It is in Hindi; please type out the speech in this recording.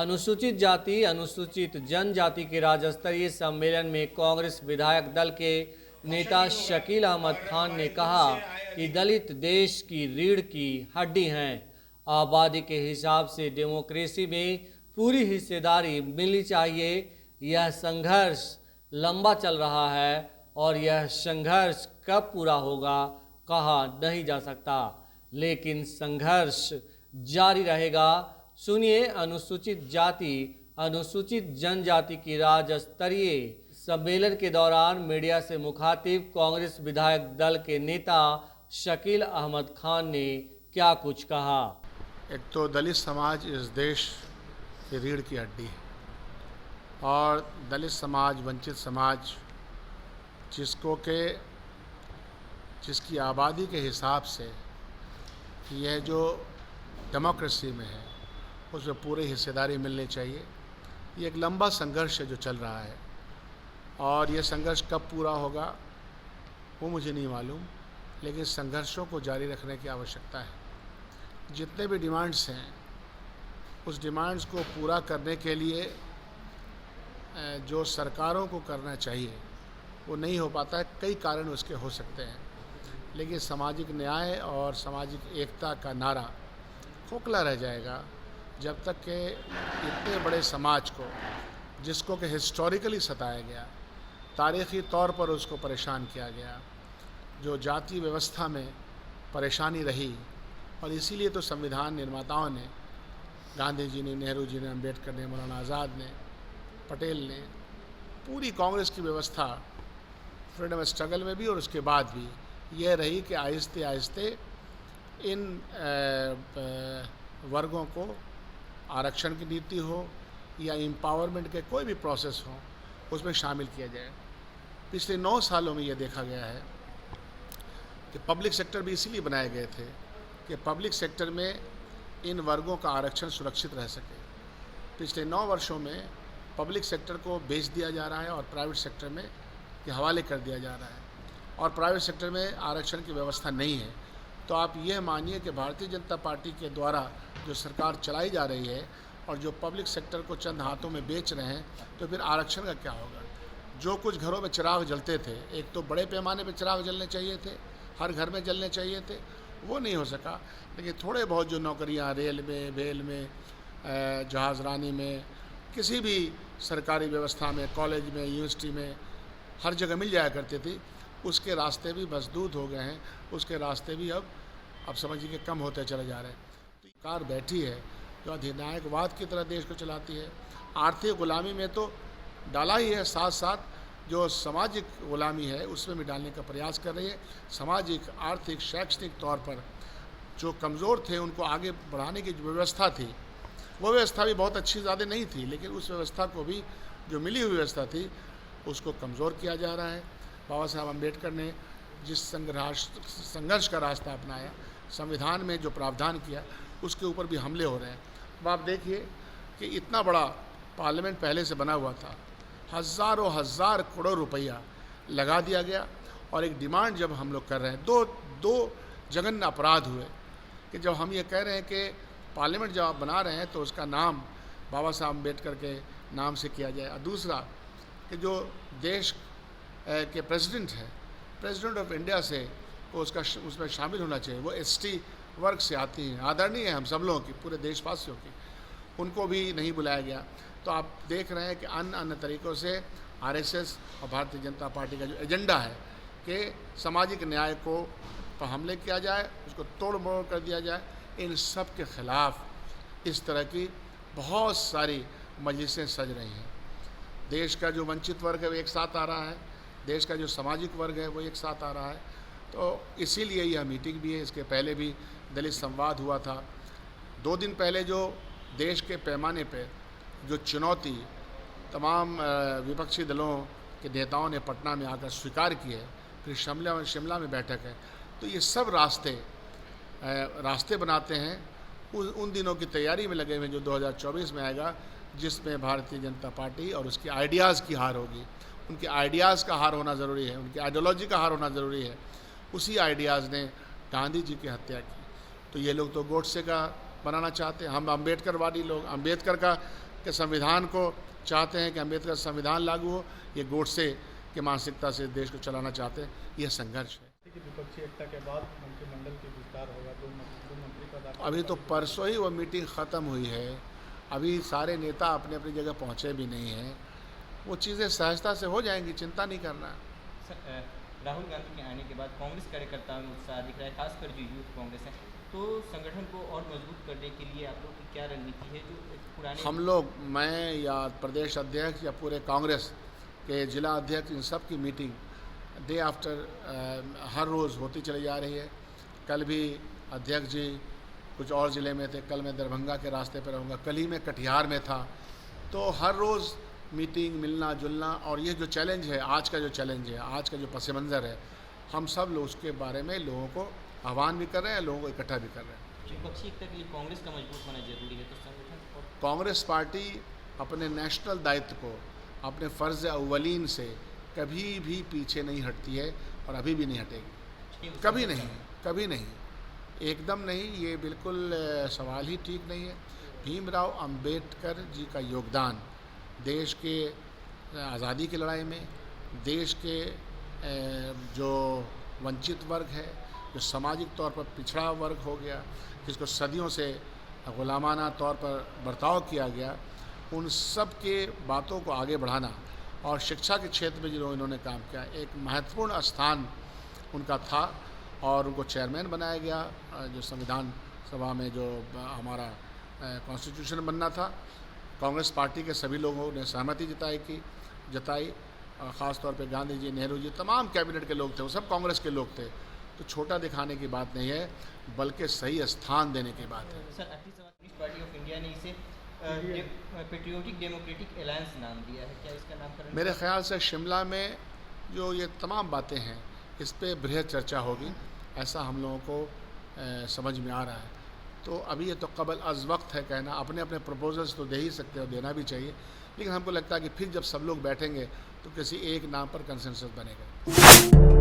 अनुसूचित जाति अनुसूचित जनजाति के राज्य स्तरीय सम्मेलन में कांग्रेस विधायक दल के नेता शकील अहमद खान ने कहा कि दलित देश की रीढ़ की हड्डी हैं। आबादी के हिसाब से डेमोक्रेसी में पूरी हिस्सेदारी मिलनी चाहिए। यह संघर्ष लंबा चल रहा है और यह संघर्ष कब पूरा होगा कहा नहीं जा सकता, लेकिन संघर्ष जारी रहेगा। सुनिए अनुसूचित जाति अनुसूचित जनजाति की राज्य स्तरीय सम्मेलन के दौरान मीडिया से मुखातिब कांग्रेस विधायक दल के नेता शकील अहमद खान ने क्या कुछ कहा। एक तो दलित समाज इस देश की रीढ़ की हड्डी है और दलित समाज, वंचित समाज जिसकी आबादी के हिसाब से यह जो डेमोक्रेसी में है उसमें पूरी हिस्सेदारी मिलनी चाहिए। ये एक लंबा संघर्ष है जो चल रहा है और ये संघर्ष कब पूरा होगा वो मुझे नहीं मालूम, लेकिन संघर्षों को जारी रखने की आवश्यकता है। जितने भी डिमांड्स हैं उस डिमांड्स को पूरा करने के लिए जो सरकारों को करना चाहिए वो नहीं हो पाता है। कई कारण उसके हो सकते हैं, लेकिन सामाजिक न्याय और सामाजिक एकता का नारा खोखला रह जाएगा जब तक कि इतने बड़े समाज को, जिसको कि हिस्टोरिकली सताया गया, तारीख़ी तौर पर उसको परेशान किया गया, जो जाति व्यवस्था में परेशानी रही। और इसीलिए तो संविधान निर्माताओं ने, गांधी जी ने, नेहरू जी ने, अम्बेडकर ने, मौलाना आज़ाद ने, पटेल ने, पूरी कांग्रेस की व्यवस्था फ्रीडम स्ट्रगल में भी और उसके बाद भी यह रही कि आहिस्ते आहिस्ते इन वर्गों को आरक्षण की नीति हो या एम्पावरमेंट के कोई भी प्रोसेस हो उसमें शामिल किया जाए। पिछले 9 सालों में ये देखा गया है कि पब्लिक सेक्टर भी इसीलिए बनाए गए थे कि पब्लिक सेक्टर में इन वर्गों का आरक्षण सुरक्षित रह सके। पिछले 9 वर्षों में पब्लिक सेक्टर को बेच दिया जा रहा है और प्राइवेट सेक्टर में के हवाले कर दिया जा रहा है और प्राइवेट सेक्टर में आरक्षण की व्यवस्था नहीं है। तो आप यह मानिए कि भारतीय जनता पार्टी के द्वारा जो सरकार चलाई जा रही है और जो पब्लिक सेक्टर को चंद हाथों में बेच रहे हैं, तो फिर आरक्षण का क्या होगा। जो कुछ घरों में चिराग जलते थे, एक तो बड़े पैमाने पर चिराग जलने चाहिए थे, हर घर में जलने चाहिए थे, वो नहीं हो सका। लेकिन थोड़े बहुत जो नौकरियाँ रेल में, बेल में, जहाज़रानी में, किसी भी सरकारी व्यवस्था में, कॉलेज में, यूनिवर्सिटी में, हर जगह मिल जाया करती थी, उसके रास्ते भी मसदूद हो गए हैं। उसके रास्ते भी अब समझिए कि कम होते चले जा रहे हैं। तो सरकार बैठी है जो अधिनायकवाद की तरह देश को चलाती है। आर्थिक गुलामी में तो डाला ही है, साथ साथ जो सामाजिक गुलामी है उसमें भी डालने का प्रयास कर रही है। सामाजिक, आर्थिक, शैक्षणिक तौर पर जो कमज़ोर थे उनको आगे बढ़ाने की जो व्यवस्था थी, वो व्यवस्था भी बहुत अच्छी ज़्यादा नहीं थी, लेकिन उस व्यवस्था को भी, जो मिली हुई व्यवस्था थी, उसको कमज़ोर किया जा रहा है। बाबा साहब अम्बेडकर ने जिस संघर्ष का रास्ता अपनाया, संविधान में जो प्रावधान किया, उसके ऊपर भी हमले हो रहे हैं। अब आप देखिए कि इतना बड़ा पार्लियामेंट पहले से बना हुआ था, हज़ारों हज़ार करोड़ रुपया लगा दिया गया और एक डिमांड जब हम लोग कर रहे हैं, दो जघन्य अपराध हुए कि जब हम ये कह रहे हैं कि पार्लियामेंट जब आप बना रहे हैं तो उसका नाम बाबा साहब अम्बेडकर के नाम से किया जाए, और दूसरा कि जो देश के प्रेसिडेंट है, प्रेसिडेंट ऑफ इंडिया से वो उसमें शामिल होना चाहिए। वो एसटी वर्ग से आती हैं, आदरणीय है हम सब लोगों की, पूरे देशवासियों की, उनको भी नहीं बुलाया गया। तो आप देख रहे हैं कि अन्य तरीक़ों से आरएसएस और भारतीय जनता पार्टी का जो एजेंडा है कि सामाजिक न्याय को पर हमले किया जाए, उसको तोड़ मोड़ कर दिया जाए, इन सब के ख़िलाफ़ इस तरह की बहुत सारी मजलिसें सज रही हैं। देश का जो वंचित वर्ग है वो एक साथ आ रहा है, देश का जो सामाजिक वर्ग है वो एक साथ आ रहा है। तो इसीलिए यह मीटिंग भी है। इसके पहले भी दलित संवाद हुआ था। 2 दिन पहले जो देश के पैमाने पे जो चुनौती तमाम विपक्षी दलों के नेताओं ने पटना में आकर स्वीकार की है, फिर शिमला में बैठक है, तो ये सब रास्ते बनाते हैं उन दिनों की तैयारी में लगे हुए जो 2024 में आएगा, जिसमें भारतीय जनता पार्टी और उसकी आइडियाज़ की हार होगी। उनके आइडियाज़ का हार होना ज़रूरी है, उनकी आइडियोलॉजी का हार होना ज़रूरी है। उसी आइडियाज़ ने गांधी जी की हत्या की। तो ये लोग तो गोडसे का बनाना चाहते हैं। हम अम्बेडकरवादी लोग अम्बेडकर के संविधान को चाहते हैं कि अम्बेडकर संविधान लागू हो। ये गोडसे की मानसिकता से देश को चलाना चाहते हैं। यह संघर्ष है। विपक्षी एकता के बाद मंत्रिमंडल की विस्तार होगा, दो मंत्री पद। अभी तो परसों ही वो मीटिंग ख़त्म हुई है। अभी सारे नेता अपने अपनी जगह पहुँचे भी नहीं हैं। वो चीज़ें सहजता से हो जाएंगी, चिंता नहीं करना। सर, राहुल गांधी के आने के बाद कांग्रेस कार्यकर्ताओं में उत्साह दिख रहा है, खासकर जो यूथ कांग्रेस है। तो संगठन को और मजबूत करने के लिए आप लोग की क्या रणनीति है? जो पुराने हम लोग, मैं या प्रदेश अध्यक्ष या पूरे कांग्रेस के जिला अध्यक्ष, इन सब की मीटिंग डे आफ्टर हर रोज़ होती चली जा रही है। कल भी अध्यक्ष जी कुछ और ज़िले में थे, कल मैं दरभंगा के रास्ते पर रहूँगा, कल ही मैं कटिहार में था। तो हर रोज़ मीटिंग, मिलना जुलना, और ये जो चैलेंज है, आज का जो चैलेंज है, आज का जो पस मंज़र है, हम सब लोग उसके बारे में लोगों को आह्वान भी कर रहे हैं, लोगों को इकट्ठा भी कर रहे हैं। विपक्षी एकता के लिए कांग्रेस का मजबूत होना जरूरी है, तो संगठन और कांग्रेस पार्टी अपने नेशनल दायित्व को, अपने फ़र्ज़ अव्वलीन से कभी भी पीछे नहीं हटती है और अभी भी नहीं हटेगी। कभी नहीं, कभी नहीं, एकदम नहीं। ये बिल्कुल सवाल ही ठीक नहीं है। भीमराव अंबेडकर जी का योगदान देश के आज़ादी की लड़ाई में, देश के जो वंचित वर्ग है, जो सामाजिक तौर पर पिछड़ा वर्ग हो गया, जिसको सदियों से गुलामाना तौर पर बर्ताव किया गया, उन सब के बातों को आगे बढ़ाना और शिक्षा के क्षेत्र में जो इन्होंने काम किया, एक महत्वपूर्ण स्थान उनका था और उनको चेयरमैन बनाया गया। जो संविधान सभा में जो हमारा कॉन्स्टिट्यूशन बनना था, कांग्रेस पार्टी के सभी लोगों ने सहमति जताई। ख़ास तौर पे गांधी जी, नेहरू जी, तमाम कैबिनेट के लोग थे, वो सब कांग्रेस के लोग थे। तो छोटा दिखाने की बात नहीं है, बल्कि सही स्थान देने की बात है। Sir, Akhil Samajwadi party of India ने इसे पेट्रियोटिक डेमोक्रेटिक अलायंस नाम दिया है, क्या इसका नामकरण? मेरे ख्याल से शिमला में जो ये तमाम बातें हैं, इस पे बृहद चर्चा होगी, ऐसा हम लोगों को समझ में आ रहा है। तो अभी ये तो कबल अज़ वक्त है कहना। अपने अपने प्रपोजल्स तो दे ही सकते हो, देना भी चाहिए, लेकिन हमको लगता है कि फिर जब सब लोग बैठेंगे तो किसी एक नाम पर कंसेंसस बनेगा।